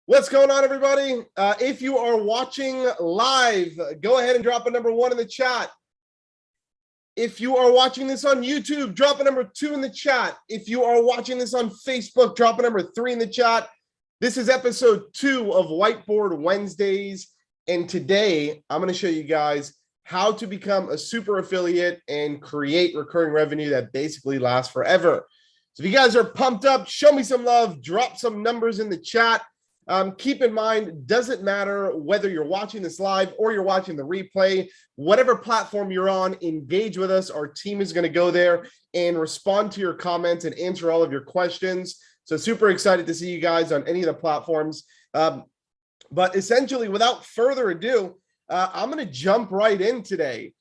What's going on, everybody? If you are watching live, go ahead and drop a number 1 in the chat. If you are watching this on YouTube, drop a number 2 in the chat. If you are watching this on Facebook, drop a number 3 in the chat. This is episode 2 of Whiteboard Wednesdays. And today I'm going to show you guys how to become a super affiliate and create recurring revenue that basically lasts forever. So if you guys are pumped up, show me some love, drop some numbers in the chat. Keep in mind, doesn't matter whether you're watching this live or you're watching the replay, whatever platform you're on, engage with us. Our team is going to go there and respond to your comments and answer all of your questions. So super excited to see you guys on any of the platforms. But essentially, without further ado, I'm going to jump right in today.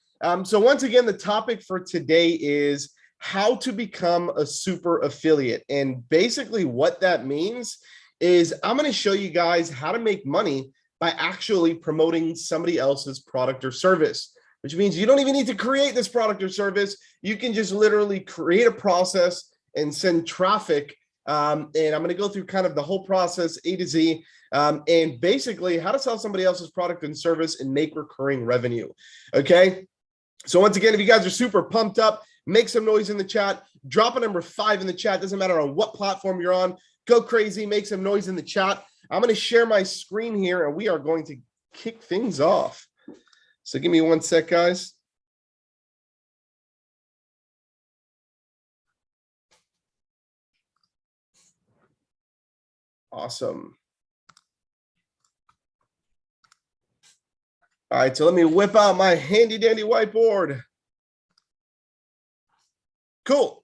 So once again, the topic for today is how to become a super affiliate. And basically what that means is I'm going to show you guys how to make money by actually promoting somebody else's product or service, which means you don't even need to create this product or service. You can just literally create a process and send traffic. And I'm going to go through kind of the whole process A to Z, and basically how to sell somebody else's product and service and make recurring revenue. Okay. So once again, if you guys are super pumped up, make some noise in the chat, drop a number 5 in the chat. Doesn't matter on what platform you're on. Go crazy, make some noise in the chat. I'm going to share my screen here and we are going to kick things off. So give me one sec, guys. Awesome. All right, so let me whip out my handy dandy whiteboard. Cool.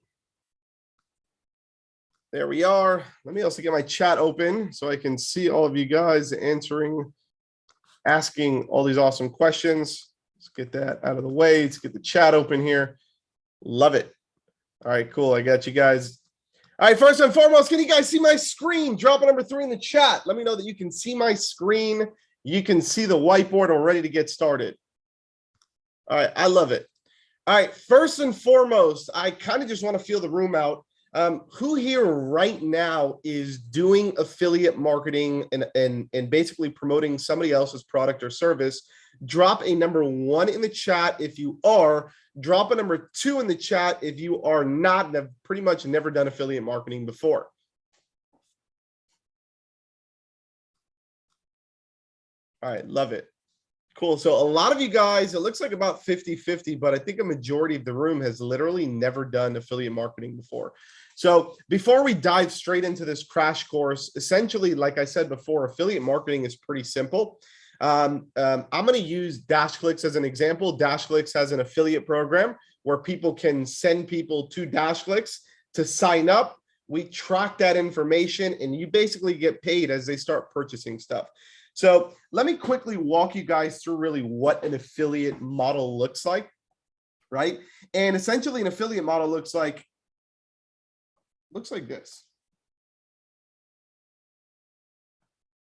There we are. Let me also get my chat open so I can see all of you guys asking all these awesome questions. Let's get that out of the way. Let's get the chat open here. Love it. All right, cool. I got you guys. All right, first and foremost, can you guys see my screen? Drop a number 3 in the chat. Let me know that you can see my screen. You can see the whiteboard. I'm ready to get started. All right, I love it. All right, first and foremost, I kind of just want to feel the room out. Who here right now is doing affiliate marketing and basically promoting somebody else's product or service? Drop a number 1 in the chat if you are. Drop a number 2 in the chat if you are not and have pretty much never done affiliate marketing before. All right, love it. Cool. So a lot of you guys, it looks like about 50-50, but I think a majority of the room has literally never done affiliate marketing before. So before we dive straight into this crash course, essentially, like I said before, affiliate marketing is pretty simple. I'm going to use DashClicks as an example. DashClicks has an affiliate program where people can send people to DashClicks to sign up. We track that information and you basically get paid as they start purchasing stuff. So let me quickly walk you guys through really what an affiliate model looks like, right? And essentially an affiliate model looks like this.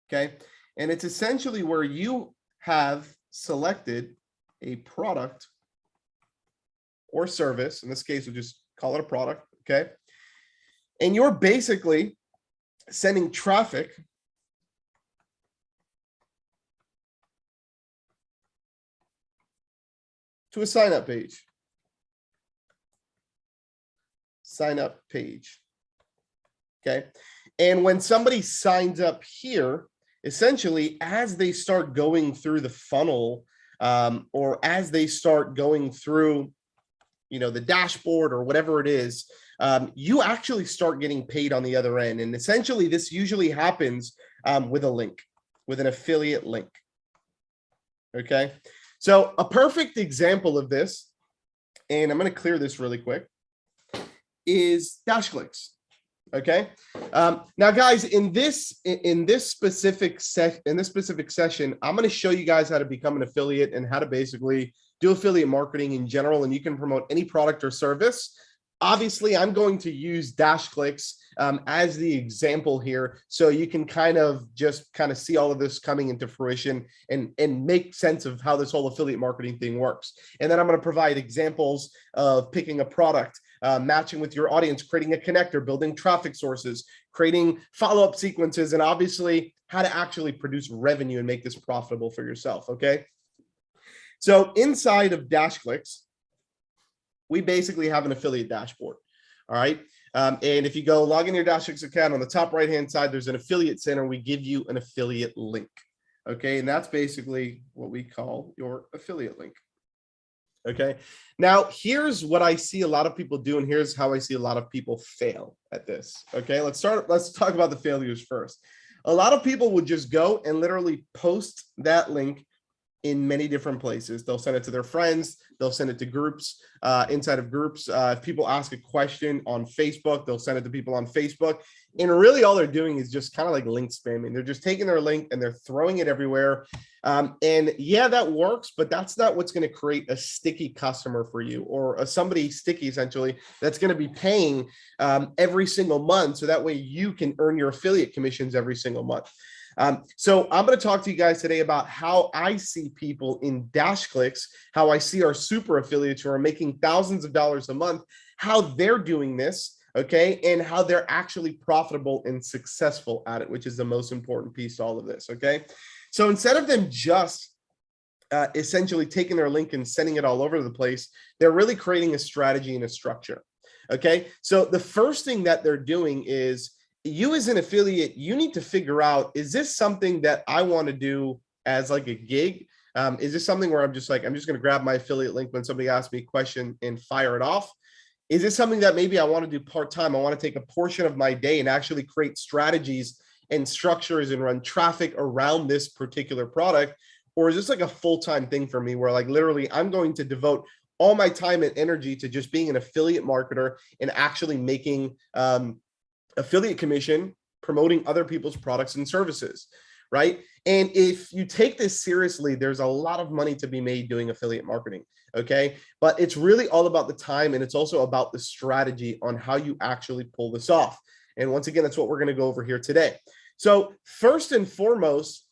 Okay. And it's essentially where you have selected a product or service. In this case, we'll just call it a product. Okay. And you're basically sending traffic to a sign up page. Sign up page. Okay. And when somebody signs up here, essentially, as they start going through the funnel, or as they start going through, the dashboard or whatever it is, you actually start getting paid on the other end. And essentially, this usually happens with a link, with an affiliate link. Okay. So a perfect example of this, and I'm going to clear this really quick, is DashClicks. Okay. Now, guys, in this specific session, I'm going to show you guys how to become an affiliate and how to basically do affiliate marketing in general, and you can promote any product or service. Obviously, I'm going to use DashClicks as the example here, so you can kind of see all of this coming into fruition and make sense of how this whole affiliate marketing thing works. And then I'm going to provide examples of picking a product, matching with your audience, creating a connector, building traffic sources, creating follow-up sequences, and obviously how to actually produce revenue and make this profitable for yourself, okay? So inside of DashClicks, we basically have an affiliate dashboard, all right? And if you go log in your DashClicks account, on the top right-hand side, there's an affiliate center. We give you an affiliate link, okay? And that's basically what we call your affiliate link. Okay, now here's what I see a lot of people do, and here's how I see a lot of people fail at this. Okay, let's talk about the failures first. A lot of people would just go and literally post that link in many different places. They'll send it to their friends, they'll send it to groups, inside of groups. If people ask a question on Facebook, they'll send it to people on Facebook. And really all they're doing is just kind of like link spamming. They're just taking their link and they're throwing it everywhere. And yeah, that works, but that's not what's going to create a sticky customer for you, or somebody sticky essentially that's going to be paying every single month. So that way you can earn your affiliate commissions every single month. So I'm going to talk to you guys today about how I see people in DashClicks, how I see our super affiliates who are making thousands of dollars a month, how they're doing this, okay, and how they're actually profitable and successful at it, which is the most important piece to all of this, okay? So instead of them just essentially taking their link and sending it all over the place, they're really creating a strategy and a structure, okay? So the first thing that they're doing is, you as an affiliate, you need to figure out, is this something that I want to do as like a gig? Is this something where I'm just going to grab my affiliate link when somebody asks me a question and fire it off? Is this something that maybe I want to do part-time? I want to take a portion of my day and actually create strategies and structures and run traffic around this particular product? Or is this like a full-time thing for me where like literally I'm going to devote all my time and energy to just being an affiliate marketer and actually making affiliate commission, promoting other people's products and services, right? And if you take this seriously, there's a lot of money to be made doing affiliate marketing, okay? But it's really all about the time, and it's also about the strategy on how you actually pull this off. And once again, that's what we're going to go over here today. So first and foremost,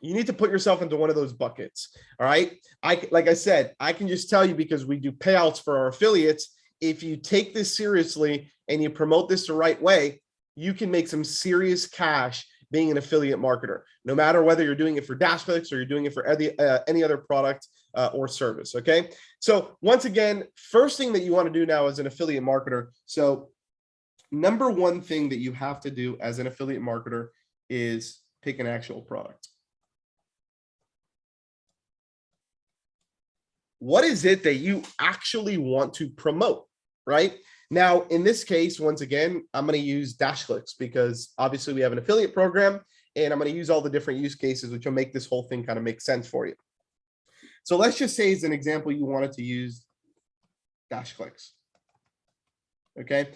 you need to put yourself into one of those buckets, all right? Like I said, I can just tell you, because we do payouts for our affiliates, if you take this seriously and you promote this the right way, you can make some serious cash being an affiliate marketer, no matter whether you're doing it for DashClicks or you're doing it for any other product or service, okay? So once again, first thing that you want to do now as an affiliate marketer, so number one thing that you have to do as an affiliate marketer is pick an actual product. What is it that you actually want to promote, right? Now, in this case, once again, I'm going to use DashClicks because obviously we have an affiliate program, and I'm going to use all the different use cases, which will make this whole thing kind of make sense for you. So let's just say, as an example, you wanted to use DashClicks. Okay.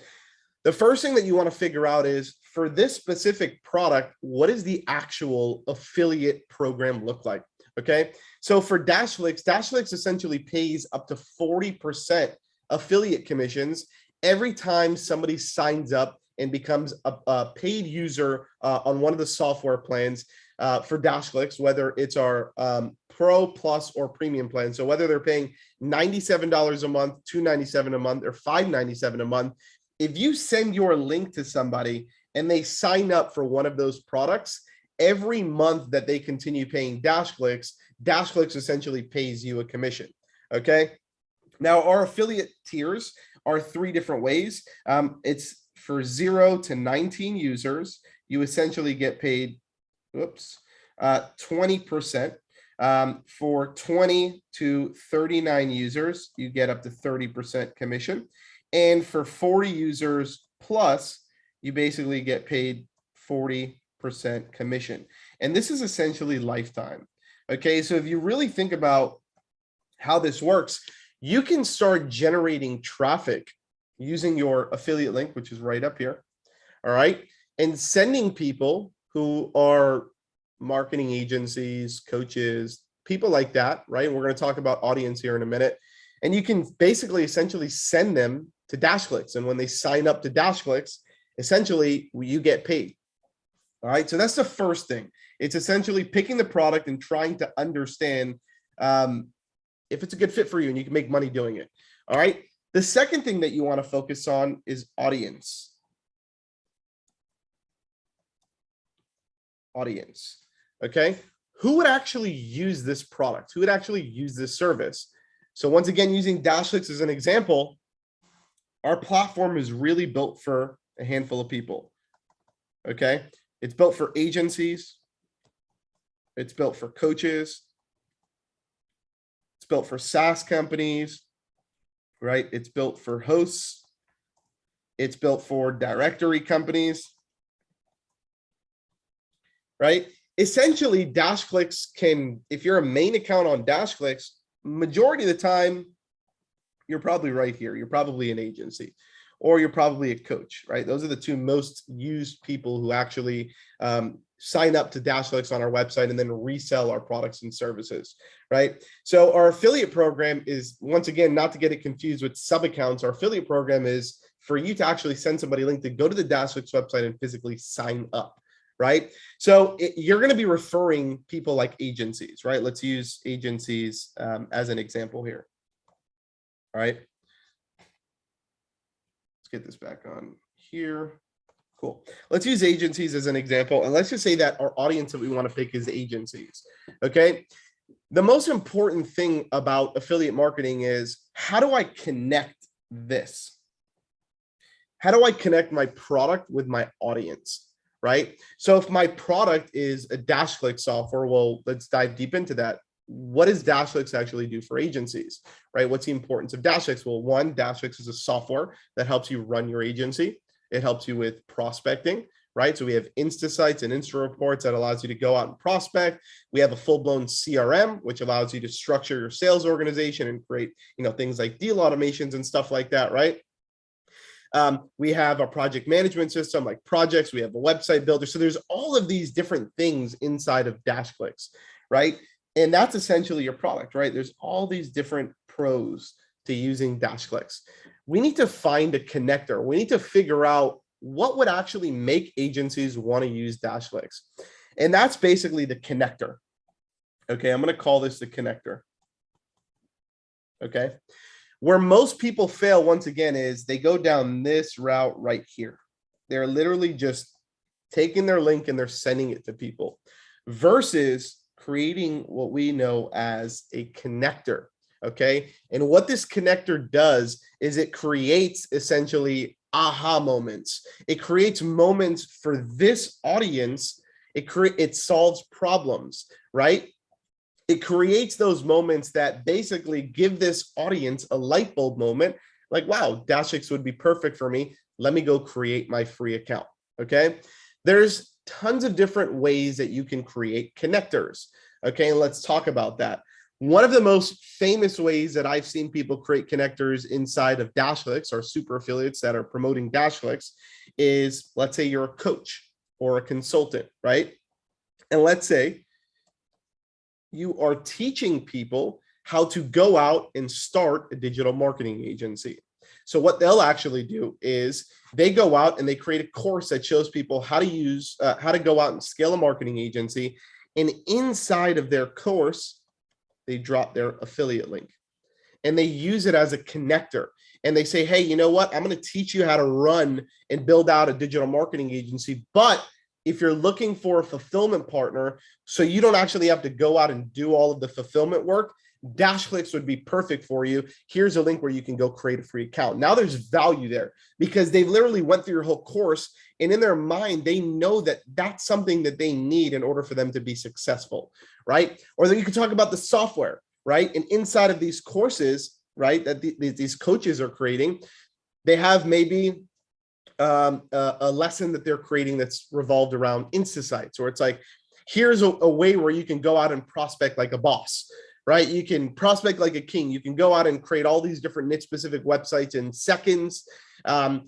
The first thing that you want to figure out is, for this specific product, what does the actual affiliate program look like? Okay. So for DashClicks essentially pays up to 40% affiliate commissions every time somebody signs up and becomes a paid user on one of the software plans for DashClicks, whether it's our Pro, Plus, or Premium plan. So whether they're paying $97 a month, $297 a month, or $597 a month, if you send your link to somebody and they sign up for one of those products, every month that they continue paying DashClicks essentially pays you a commission, okay? Now, our affiliate tiers are three different ways. It's for 0 to 19 users, you essentially get paid, 20%. For 20 to 39 users, you get up to 30% commission. And for 40 users plus, you basically get paid 40% commission. And this is essentially lifetime. Okay, so if you really think about how this works, you can start generating traffic using your affiliate link, which is right up here, all right, and sending people who are marketing agencies, coaches, people like that, right? We're going to talk about audience here in a minute. And you can basically essentially send them to DashClicks. And when they sign up to DashClicks, essentially you get paid. All right, so that's the first thing. It's essentially picking the product and trying to understand if it's a good fit for you and you can make money doing it. All right. The second thing that you want to focus on is audience. audience. Okay, who would actually use this product? Who would actually use this service? So once again, using DashClicks as an example, our platform is really built for a handful of people. Okay, it's built for agencies. It's built for coaches. It's built for SaaS companies, right? It's built for hosts. It's built for directory companies, right? Essentially, DashClicks can, if you're a main account on DashClicks, majority of the time, you're probably right here. You're probably an agency, or you're probably a coach, right? Those are the two most used people who actually sign up to DashClicks on our website and then resell our products and services, right? So our affiliate program is, once again, not to get it confused with sub-accounts, our affiliate program is for you to actually send somebody a link to go to the DashClicks website and physically sign up, right? So you're going to be referring people like agencies, right? Let's use agencies as an example here. All right. Let's get this back on here. Cool. Let's use agencies as an example. And let's just say that our audience that we want to pick is agencies. Okay. The most important thing about affiliate marketing is, how do I connect this? How do I connect my product with my audience? Right. So if my product is a DashClicks software, well, let's dive deep into that. What does DashClicks actually do for agencies, right? What's the importance of DashClicks? Well, one, DashClicks is a software that helps you run your agency. It helps you with prospecting, right? So we have Insta sites and Insta reports that allows you to go out and prospect. We have a full-blown CRM, which allows you to structure your sales organization and create, things like deal automations and stuff like that, right? We have a project management system like projects. We have a website builder. So there's all of these different things inside of DashClicks, right? And that's essentially your product, right? There's all these different pros to using DashClicks. We need to find a connector. We need to figure out what would actually make agencies want to use DashClicks. And that's basically the connector. Okay, I'm going to call this the connector. Okay. Where most people fail, once again, is they go down this route right here. They're literally just taking their link and they're sending it to people, versus creating what we know as a connector. Okay. And what this connector does is it creates essentially aha moments. It creates moments for this audience. It solves problems, right? It creates those moments that basically give this audience a light bulb moment, like, wow, DashClicks would be perfect for me. Let me go create my free account. Okay. There's tons of different ways that you can create connectors. Okay. And let's talk about that. One of the most famous ways that I've seen people create connectors inside of DashClicks, or super affiliates that are promoting DashClicks, is, let's say you're a coach or a consultant, right? And let's say you are teaching people how to go out and start a digital marketing agency. So what they'll actually do is they go out and they create a course that shows people how to go out and scale a marketing agency. And inside of their course, they drop their affiliate link and they use it as a connector. And they say, hey, you know what? I'm going to teach you how to run and build out a digital marketing agency. But if you're looking for a fulfillment partner, so you don't actually have to go out and do all of the fulfillment work, DashClicks would be perfect for you. Here's a link where you can go create a free account. Now there's value there because they've literally went through your whole course, and in their mind, they know that that's something that they need in order for them to be successful, right? Or then you can talk about the software, right? And inside of these courses, right, that these coaches are creating, they have maybe a lesson that they're creating that's revolved around Insta sites, or it's like, here's a way where you can go out and prospect like a boss, right? You can prospect like a king. You can go out and create all these different niche specific websites in seconds. And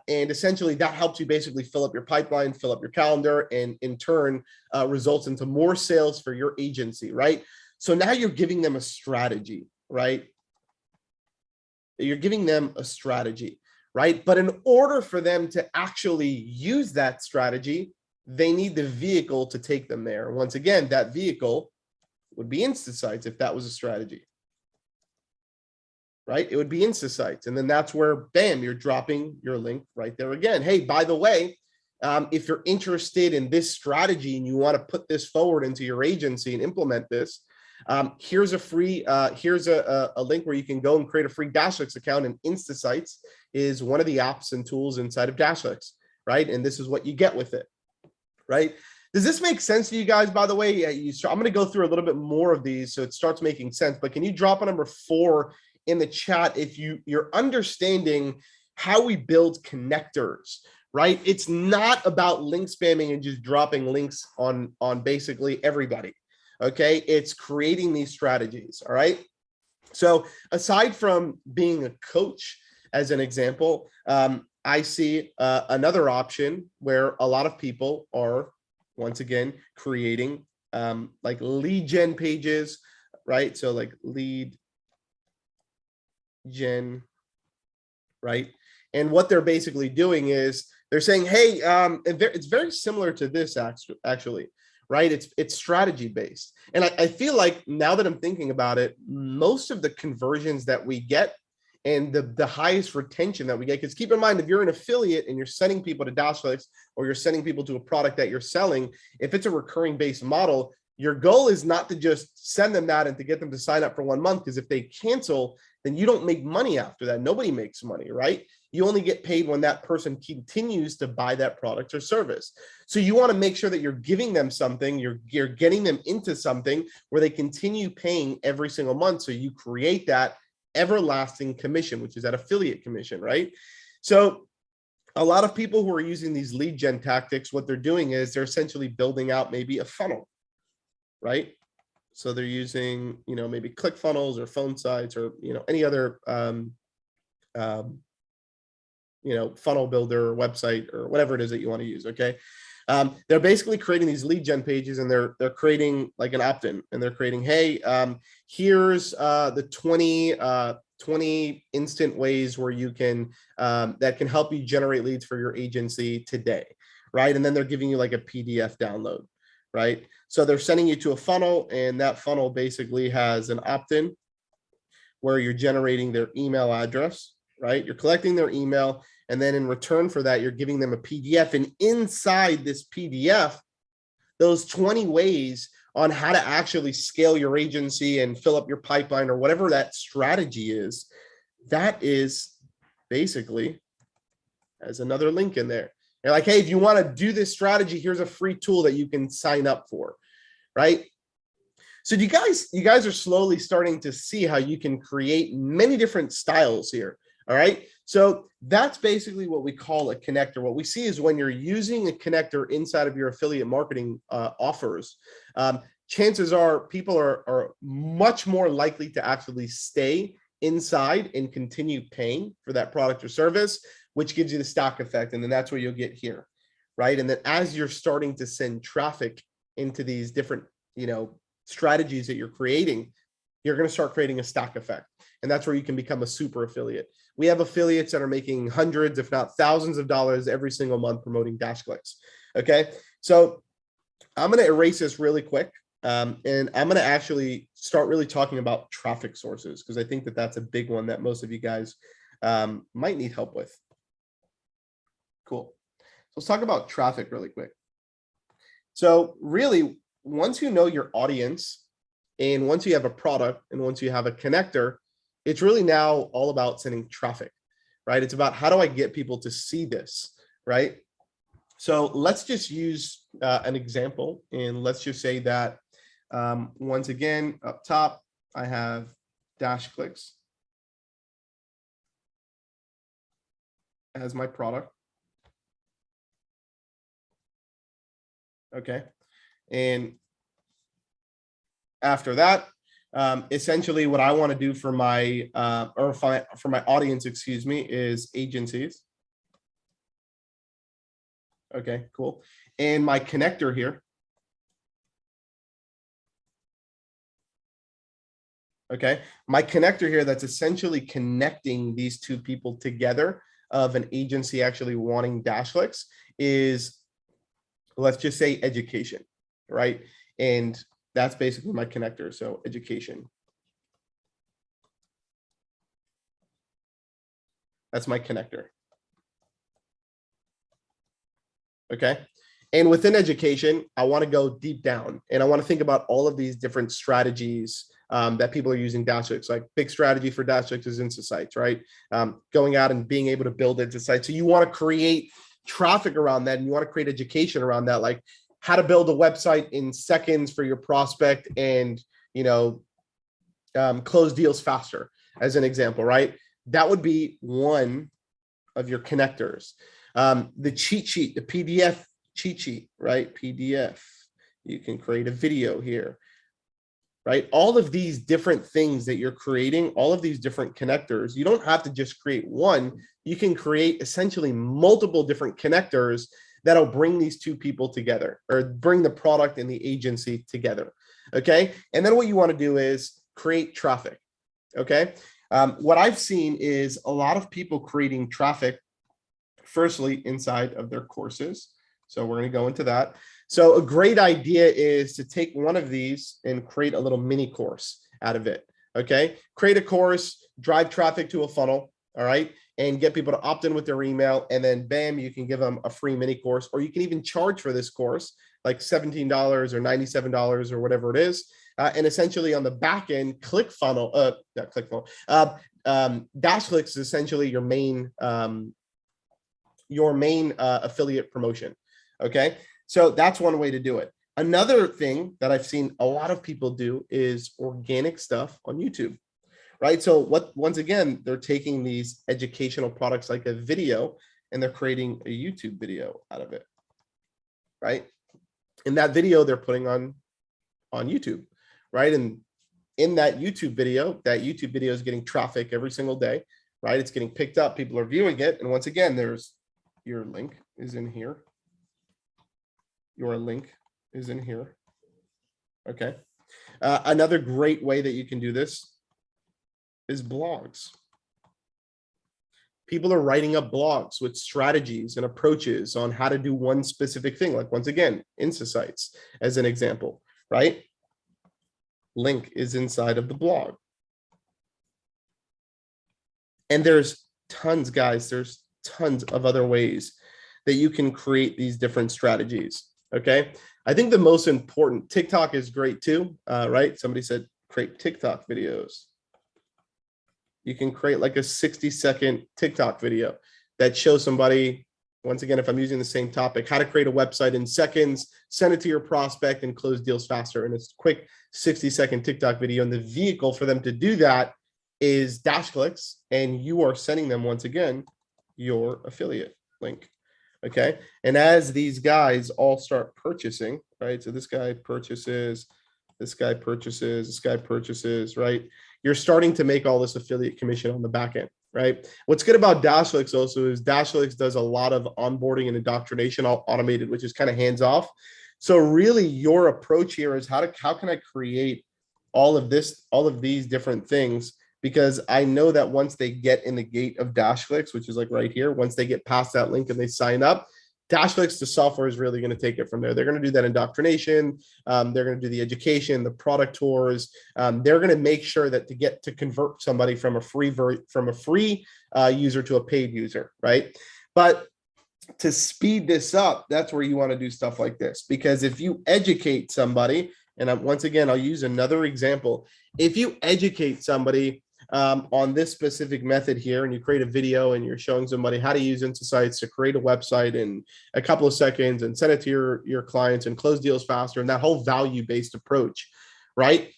essentially that helps you basically fill up your pipeline, fill up your calendar, and in turn results into more sales for your agency, right? So now you're giving them a strategy, right? You're giving them a strategy, right? But in order for them to actually use that strategy, they need the vehicle to take them there. Once again, that vehicle would be Insta sites if that was a strategy, right? It would be Insta sites. And then that's where, bam, you're dropping your link right there again. Hey, by the way, if you're interested in this strategy and you want to put this forward into your agency and implement this, here's a free, here's a link where you can go and create a free DashClicks account, and InstaSites is one of the apps and tools inside of DashClicks, right? And this is what you get with it, right? Does this make sense to you guys, by the way? I'm going to go through a little bit more of these so it starts making sense, but can you drop a number 4 in the chat if you're understanding how we build connectors, right? It's not about link spamming and just dropping links on basically everybody, okay? It's creating these strategies, all right? So aside from being a coach, as an example, I see another option where a lot of people are, once again, creating like lead gen pages, right? So like lead gen, right? And what they're basically doing is they're saying, hey, it's very similar to this actually, right? It's strategy based. And I feel like now that I'm thinking about it, most of the conversions that we get and the highest retention that we get, because keep in mind, if you're an affiliate and you're sending people to DashClicks or you're sending people to a product that you're selling, if it's a recurring based model, your goal is not to just send them that and to get them to sign up for 1 month, because if they cancel, then you don't make money after that. Nobody makes money, right? You only get paid when that person continues to buy that product or service. So you want to make sure that you're giving them something, you're getting them into something where they continue paying every single month. So you create that everlasting commission, which is that affiliate commission, right? So a lot of people who are using these lead gen tactics, what they're doing is they're essentially building out maybe a funnel, right? So they're using, maybe ClickFunnels or phone sites or, any other, funnel builder or website or whatever it is that you want to use. Okay. They're basically creating these lead gen pages, and they're creating like an opt-in, and they're creating, hey, here's the 20 instant ways where you can, that can help you generate leads for your agency today. Right. And then they're giving you like a PDF download. Right. So they're sending you to a funnel, and that funnel basically has an opt-in where you're generating their email address, right? You're collecting their email, and then in return for that, you're giving them a PDF. And inside this PDF, those 20 ways on how to actually scale your agency and fill up your pipeline or whatever that strategy is, that is basically, as another link in there. You're like, hey, if you want to do this strategy, here's a free tool that you can sign up for, right? So you guys are slowly starting to see how you can create many different styles here. All right. So that's basically what we call a connector. What we see is when you're using a connector inside of your affiliate marketing offers, chances are people are much more likely to actually stay inside and continue paying for that product or service, which gives you the stock effect. And then that's where you'll get here. Right. And then as you're starting to send traffic into these different, strategies that you're creating, you're going to start creating a stock effect. And that's where you can become a super affiliate. We have affiliates that are making hundreds, if not thousands of dollars every single month promoting DashClicks. Okay. So I'm going to erase this really quick. And I'm going to actually start really talking about traffic sources, because I think that that's a big one that most of you guys might need help with. Cool. So let's talk about traffic really quick. So really, once you know your audience, and once you have a product, and once you have a connector, it's really now all about sending traffic, right? It's about how do I get people to see this, right? So let's just use an example, and let's just say that once again, up top, I have DashClicks as my product. Okay. And after that, essentially what I want to do for my for my audience, excuse me, is agencies. Okay, cool. And my connector here. Okay, my connector here that's essentially connecting these two people together of an agency actually wanting DashClicks is, let's just say, education, right? And that's basically my connector. So education. That's my connector. Okay. And within education, I want to go deep down and I want to think about all of these different strategies that people are using DashClicks. Like big strategy for DashClicks is Insights, right? Going out and being able to build Insights. So you want to create traffic around that and you want to create education around that, like how to build a website in seconds for your prospect and, close deals faster, as an example, right? That would be one of your connectors. The cheat sheet, the PDF cheat sheet, right? PDF. You can create a video here, right? All of these different things that you're creating, all of these different connectors, you don't have to just create one. You can create essentially multiple different connectors that'll bring these two people together or bring the product and the agency together. Okay. And then what you want to do is create traffic. Okay. What I've seen is a lot of people creating traffic, firstly, inside of their courses. So we're going to go into that. So a great idea is to take one of these and create a little mini course out of it. Okay. Create a course, drive traffic to a funnel. All right. And get people to opt in with their email. And then bam, you can give them a free mini course, or you can even charge for this course, like $17 or $97 or whatever it is. And essentially on the back end, DashClicks is essentially your main affiliate promotion. Okay. So that's one way to do it. Another thing that I've seen a lot of people do is organic stuff on YouTube, right? So once again, they're taking these educational products like a video and they're creating a YouTube video out of it, right? And that video they're putting on YouTube, right? And in that YouTube video is getting traffic every single day, right? It's getting picked up, people are viewing it. And once again, there's your link is in here. Your link is in here. Okay. Another great way that you can do this is blogs. People are writing up blogs with strategies and approaches on how to do one specific thing. Like once again, Insights as an example, right? Link is inside of the blog. And there's tons, guys, there's tons of other ways that you can create these different strategies. Okay. I think the most important, TikTok is great too, right? Somebody said create TikTok videos. You can create like a 60-second TikTok video that shows somebody, once again, if I'm using the same topic, how to create a website in seconds, send it to your prospect and close deals faster. And it's a quick 60-second TikTok video. And the vehicle for them to do that is DashClicks. And you are sending them, once again, your affiliate link. Okay. And as these guys all start purchasing, right? So this guy purchases, this guy purchases, this guy purchases, right? You're starting to make all this affiliate commission on the back end, right? What's good about DashClicks also is DashClicks does a lot of onboarding and indoctrination, all automated, which is kind of hands off. So really your approach here is how can I create all of these different things? Because I know that once they get in the gate of DashClicks, which is like right here, once they get past that link and they sign up, DashClicks, the software is really going to take it from there. They're going to do that indoctrination. They're going to do the education, the product tours. They're going to make sure that to convert somebody from a free user to a paid user, right? But to speed this up, that's where you want to do stuff like this. Because if you educate somebody, and once again, I'll use another example. If you educate somebody on this specific method here, and you create a video and you're showing somebody how to use Insights to create a website in a couple of seconds and send it to your clients and close deals faster, and that whole value-based approach, right?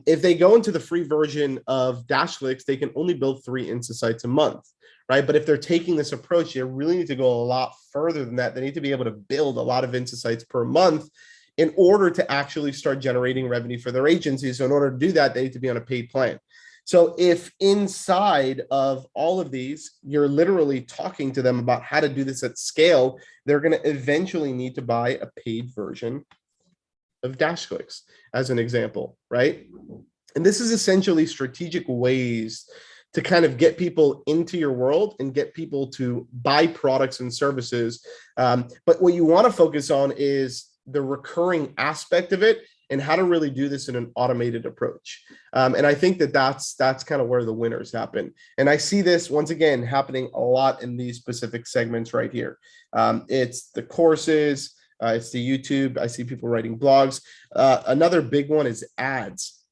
If they go into the free version of DashClicks, they can only build 3 Insights a month, right? But if they're taking this approach, they really need to go a lot further than that. They need to be able to build a lot of Insights per month in order to actually start generating revenue for their agency. So in order to do that, they need to be on a paid plan. So if inside of all of these, you're literally talking to them about how to do this at scale, they're going to eventually need to buy a paid version of DashClicks as an example, right? And this is essentially strategic ways to kind of get people into your world and get people to buy products and services. But what you want to focus on is the recurring aspect of it and how to really do this in an automated approach. And I think that that's kind of where the winners happen. And I see this once again happening a lot in these specific segments right here. It's the courses, it's the YouTube. I see people writing blogs. Another big one is ads,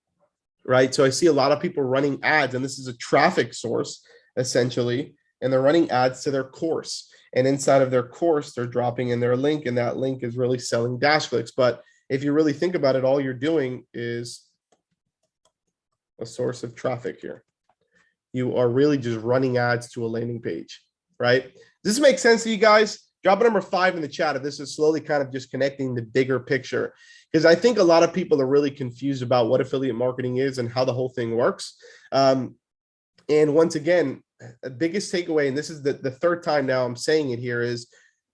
right? So I see a lot of people running ads, and this is a traffic source essentially, and they're running ads to their course. And inside of their course, they're dropping in their link, and that link is really selling DashClicks. But if you really think about it, all you're doing is a source of traffic here. You are really just running ads to a landing page, right? Does this make sense to you guys? Drop a number 5 in the chat if this is slowly kind of just connecting the bigger picture, because I think a lot of people are really confused about what affiliate marketing is and how the whole thing works. And once again, the biggest takeaway, and this is the third time now I'm saying it here, is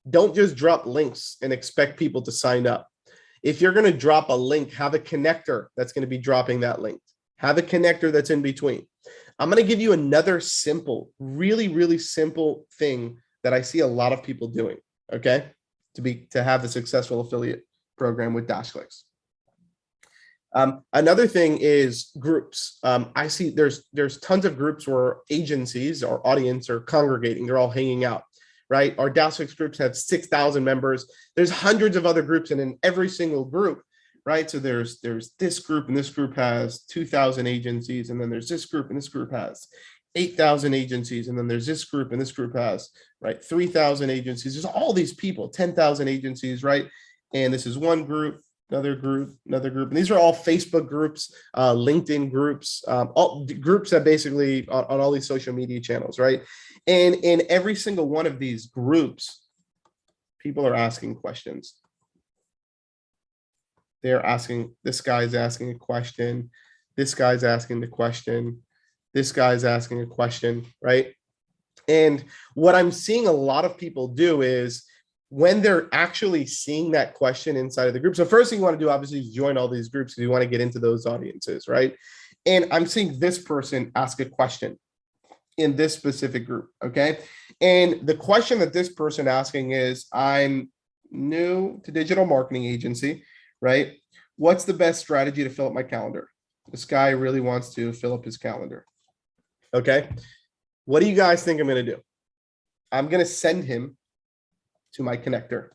don't just drop links and expect people to sign up. If you're going to drop a link, have a connector that's going to be dropping that link. Have a connector that's in between. I'm going to give you another simple, really, really simple thing that I see a lot of people doing, okay, to have a successful affiliate program with DashClicks. Another thing is groups. I see there's tons of groups where agencies or audience are congregating. They're all hanging out, right? Our DashClicks groups have 6,000 members. There's hundreds of other groups, and in every single group, right? So there's this group, and this group has 2,000 agencies, and then there's this group, and this group has 8,000 agencies, and then there's this group, and this group has, right, 3,000 agencies. There's all these people, 10,000 agencies, right? And this is one group, another group, another group. And these are all Facebook groups, LinkedIn groups, all groups that basically on all these social media channels, right? And in every single one of these groups, people are asking questions. They're asking, this guy's asking a question, this guy's asking the question, this guy's asking a question, right? And what I'm seeing a lot of people do is when they're actually seeing that question inside of the group. So first thing you want to do, obviously, is join all these groups if you want to get into those audiences, right? And I'm seeing this person ask a question in this specific group, okay? And the question that this person asking is, I'm new to digital marketing agency, right? What's the best strategy to fill up my calendar? This guy really wants to fill up his calendar, okay? What do you guys think I'm going to do? I'm going to send him to my connector.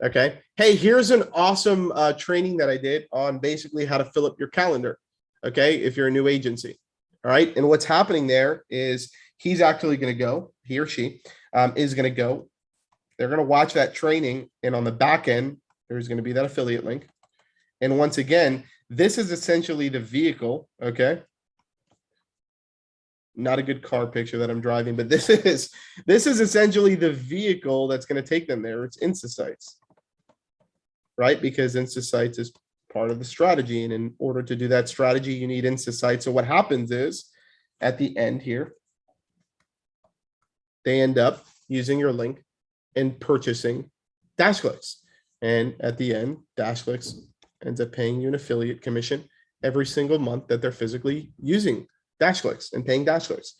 Okay. Hey, here's an awesome training that I did on basically how to fill up your calendar. Okay. If you're a new agency. All right. And what's happening there is he's actually going to go, he or she is going to go. They're going to watch that training. And on the back end, there's going to be that affiliate link. And once again, this is essentially the vehicle. Okay. Not a good car picture that I'm driving, but this is essentially the vehicle that's going to take them there. It's InstaSites, right? Because InstaSites is part of the strategy. And in order to do that strategy, you need InstaSites. So what happens is at the end here, they end up using your link and purchasing DashClicks. And at the end, DashClicks ends up paying you an affiliate commission every single month that they're physically using DashClicks and paying DashClicks,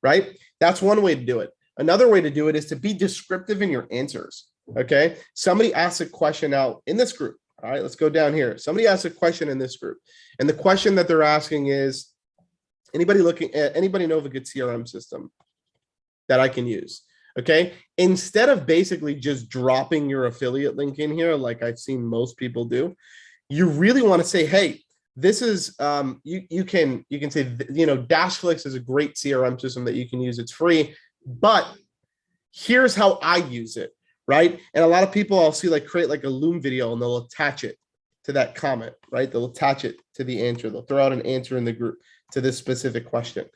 right? That's one way to do it. Another way to do it is to be descriptive in your answers, okay? Somebody asks a question out in this group. All right, let's go down here. Somebody asks a question in this group. And the question that they're asking is, anybody know of a good CRM system that I can use? Okay, instead of basically just dropping your affiliate link in here, like I've seen most people do, you really want to say, hey, this is you can say, you know, DashClicks is a great CRM system that you can use. It's free, but here's how I use it, right? And a lot of people I'll see like create like a Loom video and they'll attach it to that comment, right? They'll attach it to the answer. They'll throw out an answer in the group to this specific question.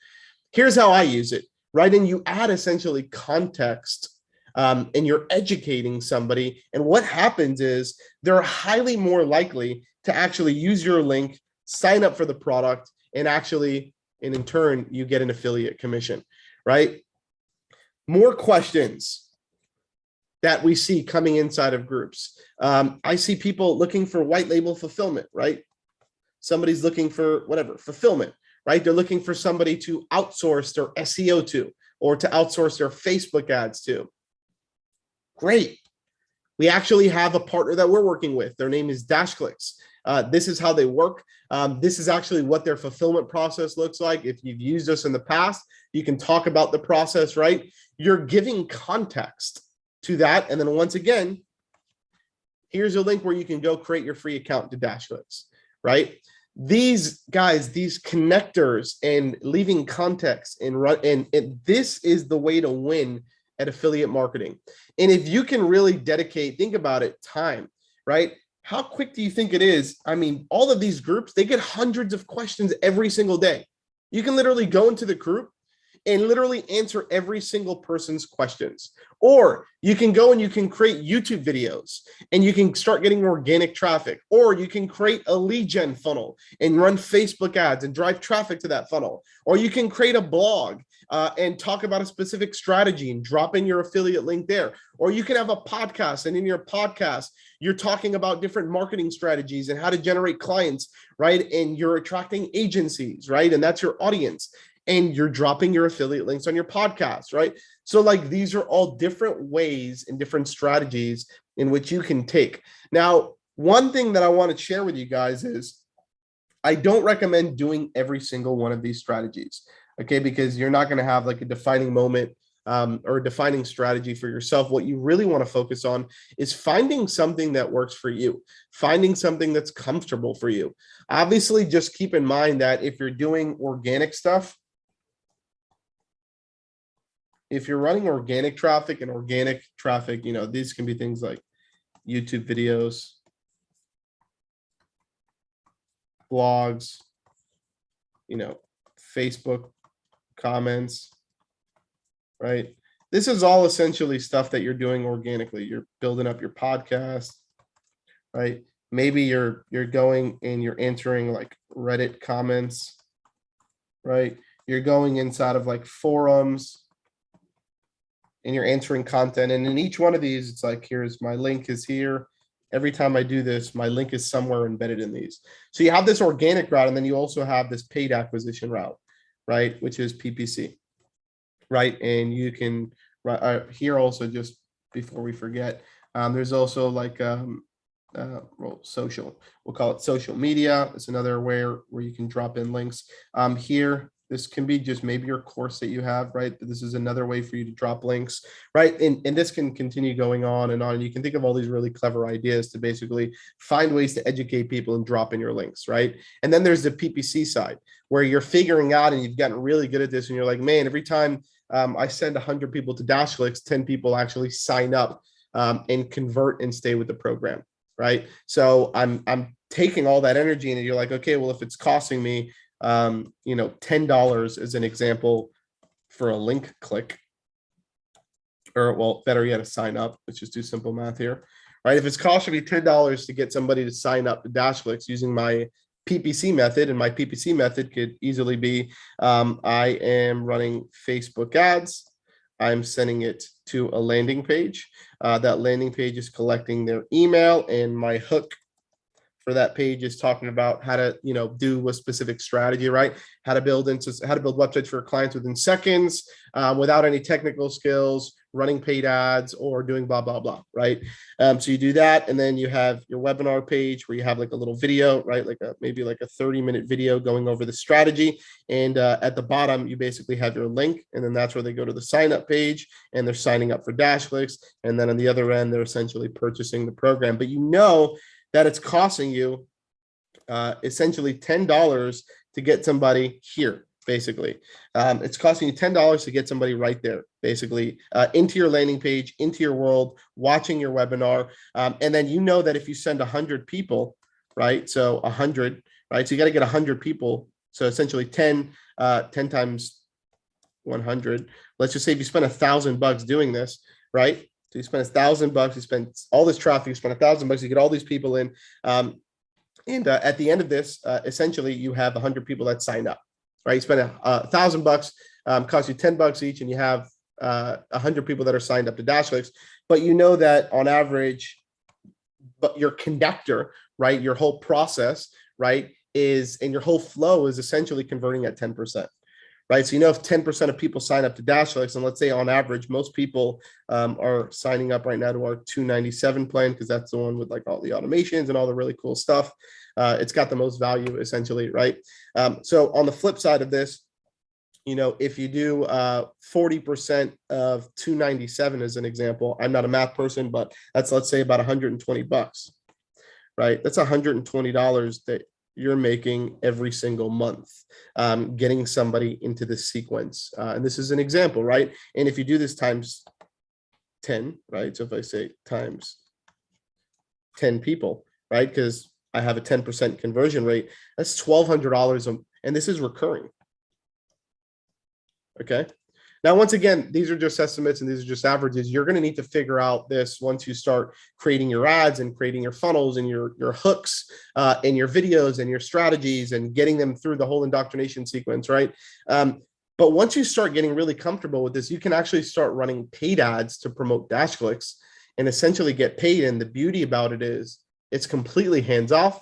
Here's how I use it, right? And you add essentially context and you're educating somebody. And what happens is they're highly more likely to actually use your link, sign up for the product, and actually, and in turn, you get an affiliate commission, right? More questions that we see coming inside of groups. I see people looking for white label fulfillment, right? Somebody's looking for whatever, fulfillment, right? They're looking for somebody to outsource their SEO to, or to outsource their Facebook ads to. Great. We actually have a partner that we're working with. Their name is DashClicks. This is how they work. This is actually what their fulfillment process looks like. If you've used us in the past, you can talk about the process, right? You're giving context to that. And then once again, here's a link where you can go create your free account to DashClicks, right? These guys, these connectors and leaving context and this is the way to win at affiliate marketing. And if you can really dedicate, think about it, time, right? How quick do you think it is? I mean, all of these groups, they get hundreds of questions every single day. You can literally go into the group and literally answer every single person's questions. Or you can go and you can create YouTube videos and you can start getting organic traffic. Or you can create a lead gen funnel and run Facebook ads and drive traffic to that funnel. Or you can create a blog and talk about a specific strategy and drop in your affiliate link there. Or you can have a podcast, and in your podcast, you're talking about different marketing strategies and how to generate clients, right? And you're attracting agencies, right? And that's your audience. And you're dropping your affiliate links on your podcast, right? So like these are all different ways and different strategies in which you can take. Now, one thing that I want to share with you guys is I don't recommend doing every single one of these strategies, okay? Because you're not going to have like a defining moment or a defining strategy for yourself. What you really want to focus on is finding something that works for you, finding something that's comfortable for you. Obviously, just keep in mind that if you're doing organic stuff, if you're running organic traffic, you know, these can be things like YouTube videos, blogs, you know, Facebook comments, right? This is all essentially stuff that you're doing organically. You're building up your podcast, right? Maybe you're going and you're answering like Reddit comments, right? You're going inside of like forums and you're answering content. And in each one of these, it's like, here's my link is here. Every time I do this, my link is somewhere embedded in these. So you have this organic route, and then you also have this paid acquisition route, right? Which is PPC, right? And you can, here also, just before we forget, there's also like, well, social, we'll call it social media. It's another where you can drop in links. Here, this can be just maybe your course that you have, right? But this is another way for you to drop links, right? And this can continue going on and on. And you can think of all these really clever ideas to basically find ways to educate people and drop in your links, right? And then there's the PPC side where you're figuring out and you've gotten really good at this. And you're like, man, every time I send 100 people to DashClicks, 10 people actually sign up and convert and stay with the program, right? So I'm taking all that energy and you're like, okay, well, if it's costing me, you know, $10 as an example for a link click, or well, better yet, a sign up. Let's just do simple math here, right? If it's costing me $10 to get somebody to sign up to DashClicks using my PPC method, and my PPC method could easily be, I am running Facebook ads. I'm sending it to a landing page. That landing page is collecting their email, and my hook for that page is talking about how to, you know, do a specific strategy, right? How to build websites for clients within seconds, without any technical skills, running paid ads, or doing blah, blah, blah, right? So you do that, and then you have your webinar page where you have like a little video, right? Like maybe like a 30-minute video going over the strategy. And at the bottom, you basically have your link, and then that's where they go to the sign up page and they're signing up for DashClicks. And then on the other end, they're essentially purchasing the program. But you know that it's costing you essentially $10 to get somebody here, basically. It's costing you $10 to get somebody right there, basically, into your landing page, into your world, watching your webinar. And then you know that if you send 100 people, right? So 100, right? So you got to get 100 people. So essentially 10 times 100. Let's just say if you spend $1,000 doing this, right? So you spend $1,000, you spend all this traffic, you spend $1,000, you get all these people in. And at the end of this, essentially you have 100 people that sign up, right? You spend $1,000, costs you $10 each, and you have 100 people that are signed up to DashClicks. But you know that on average, but your conductor, right, your whole process, right, and your whole flow is essentially converting at 10%. right? So, if 10% of people sign up to DashClicks, and let's say on average, most people are signing up right now to our 297 plan, because that's the one with like all the automations and all the really cool stuff. It's got the most value essentially, right? So on the flip side of this, if you do 40% of 297 as an example, I'm not a math person, but that's, let's say, about $120, right? That's $120 that you're making every single month, getting somebody into this sequence. And this is an example, right? And if you do this times 10, right? So if I say times 10 people, right? Because I have a 10% conversion rate, that's $1,200. And this is recurring. Okay. Now, once again, these are just estimates and these are just averages. You're going to need to figure out this once you start creating your ads and creating your funnels and your hooks and your videos and your strategies and getting them through the whole indoctrination sequence, right? But once you start getting really comfortable with this, you can actually start running paid ads to promote DashClicks and essentially get paid. And the beauty about it is it's completely hands off.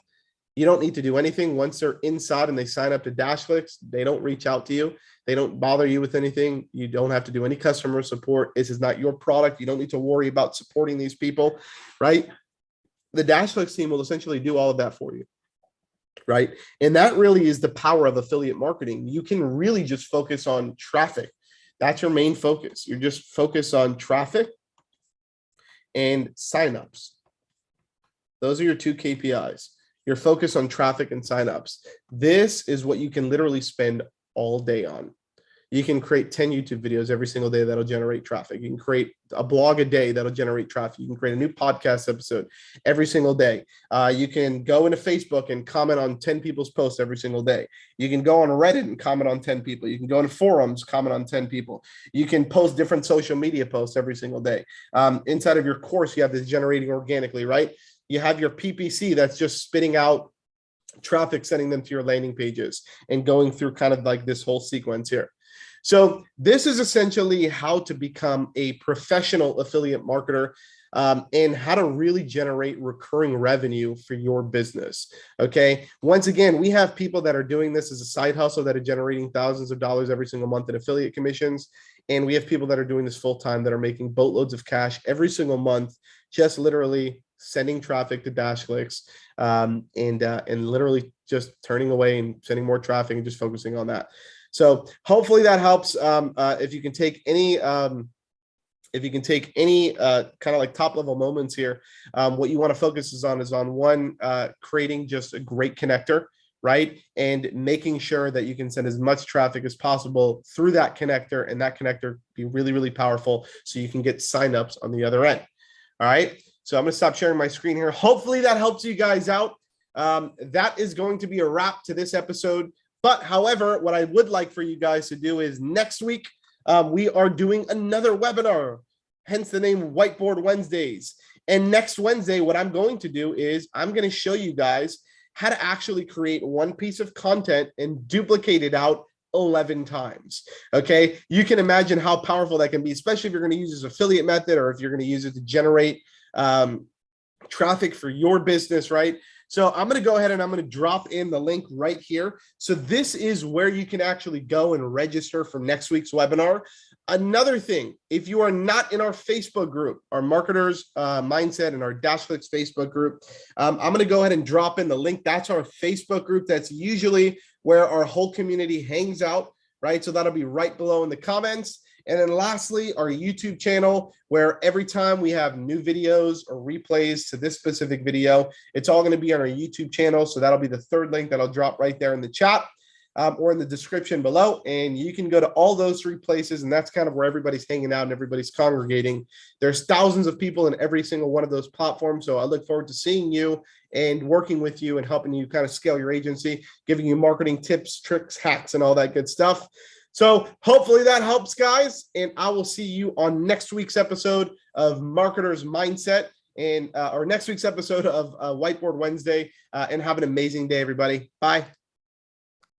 You don't need to do anything. Once they're inside and they sign up to DashClicks, they don't reach out to you. They don't bother you with anything. You don't have to do any customer support. This is not your product. You don't need to worry about supporting these people, right? The DashClicks team will essentially do all of that for you, right? And that really is the power of affiliate marketing. You can really just focus on traffic. That's your main focus. You're just focused on traffic and signups. Those are your two KPIs. You're focused on traffic and signups. This is what you can literally spend all day on. You can create 10 YouTube videos every single day that'll generate traffic. You can create a blog a day that'll generate traffic. You can create a new podcast episode every single day. You can go into Facebook and comment on 10 people's posts every single day. You can go on Reddit and comment on 10 people. You can go into forums, comment on 10 people. You can post different social media posts every single day. Inside of your course, you have this generating organically, right? You have your PPC that's just spitting out traffic, sending them to your landing pages and going through kind of like this whole sequence here. So this is essentially how to become a professional affiliate marketer and how to really generate recurring revenue for your business. Okay. Once again, we have people that are doing this as a side hustle that are generating thousands of dollars every single month in affiliate commissions. And we have people that are doing this full time that are making boatloads of cash every single month, just literally sending traffic to DashClicks and literally just turning away and sending more traffic and just focusing on that. So hopefully that helps. If you can take any kind of like top level moments here, what you want to focus is on one, creating just a great connector, right? And making sure that you can send as much traffic as possible through that connector, and that connector be really, really powerful so you can get signups on the other end. All right. So I'm going to stop sharing my screen here. Hopefully that helps you guys out. That is going to be a wrap to this episode. But however, what I would like for you guys to do is next week, we are doing another webinar, hence the name Whiteboard Wednesdays. And next Wednesday, what I'm going to do is I'm going to show you guys how to actually create one piece of content and duplicate it out 11 times. Okay. You can imagine how powerful that can be, especially if you're going to use this affiliate method or if you're going to use it to generate traffic for your business, right? So I'm going to go ahead and I'm going to drop in the link right here. So this is where you can actually go and register for next week's webinar. Another thing, if you are not in our Facebook group, our Marketers Mindset and our DashClicks Facebook group, I'm going to go ahead and drop in the link. That's our Facebook group. That's usually where our whole community hangs out, right? So that'll be right below in the comments. And then lastly, our YouTube channel, where every time we have new videos or replays to this specific video, it's all going to be on our YouTube channel. So that'll be the third link that I'll drop right there in the chat or in the description below. And you can go to all those three places. And that's kind of where everybody's hanging out and everybody's congregating. There's thousands of people in every single one of those platforms. So I look forward to seeing you and working with you and helping you kind of scale your agency, giving you marketing tips, tricks, hacks, and all that good stuff. So hopefully that helps, guys. And I will see you on next week's episode of Marketers Mindset and or next week's episode of Whiteboard Wednesday. And have an amazing day, everybody. Bye.